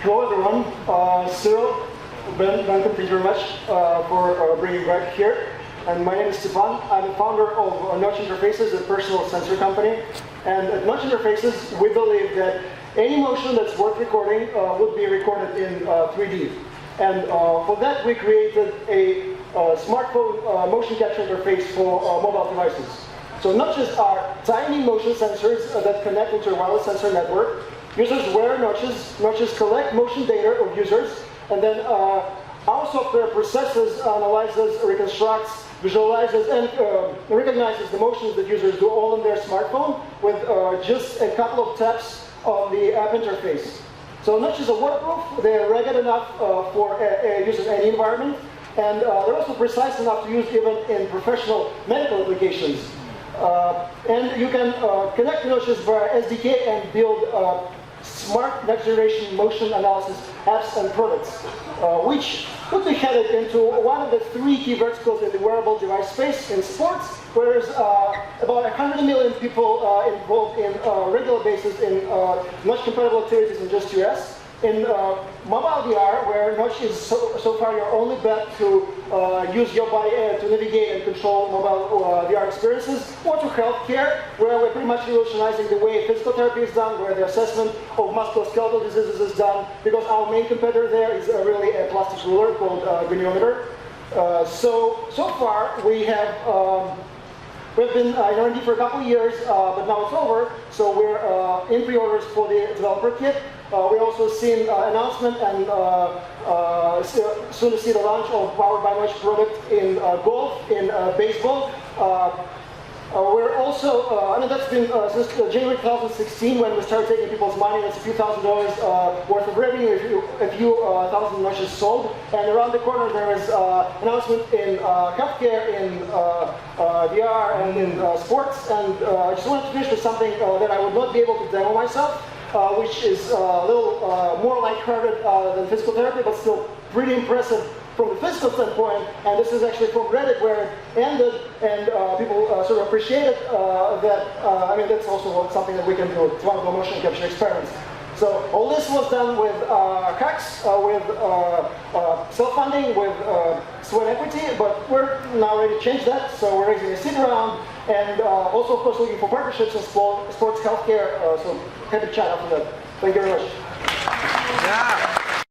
Hello everyone, Cyril, Ben, thank you very much for bringing Greg here. And my name is Stepan. I'm the founder of Notch Interfaces, a personal sensor company. And at Notch Interfaces, we believe that any motion that's worth recording would be recorded in 3D. And for that, we created a smartphone motion capture interface for mobile devices. So notches are tiny motion sensors that connect into a wireless sensor network. Users wear notches. Notches collect motion data of users, and then our software processes, analyzes, reconstructs, visualizes, and recognizes the motions that users do all on their smartphone with just a couple of taps on the app interface. So notches are waterproof. They're rugged enough for use in any environment, and they're also precise enough to use even in professional medical applications. And you can connect notches via SDK and build smart next-generation motion analysis apps and products, which could be headed into one of the three key verticals in the wearable device space in sports, where there's about 100 million people involved in regular basis in notch-compatible activities in just US. In mobile VR, where notch is so far your only bet to use your body to navigate and control mobile VR experiences, or to healthcare, where we're pretty much revolutionizing the way physical therapy is done, where the assessment of musculoskeletal diseases is done, because our main competitor there is really a plastic ruler called goniometer. So far we have we've been in R&D for a couple of years, but now it's over, so we're in pre-orders for the developer kit. We also seen announcement and soon to see the launch of Powered by Notch product in golf, in baseball. We're also, I mean, that's been since January 2016 when we started taking people's money. That's a few $1,000s worth of revenue, a few thousand notches sold. And around the corner there is announcement in healthcare, in VR, and in sports. And I just wanted to finish with something that I would not be able to demo myself, which is a little more lighthearted than physical therapy, but still pretty impressive from the physical standpoint. And this is actually from Reddit where it ended, and people sort of appreciated that. I mean, that's also something that we can do. It's one of the motion capture experiments. So all this was done with HAX, with self-funding, with sweat equity, but we're now ready to change that. So we're raising a seed round, and also, of course, looking for partnerships in sports, healthcare. So happy to chat after that. Thank you very much. Yeah.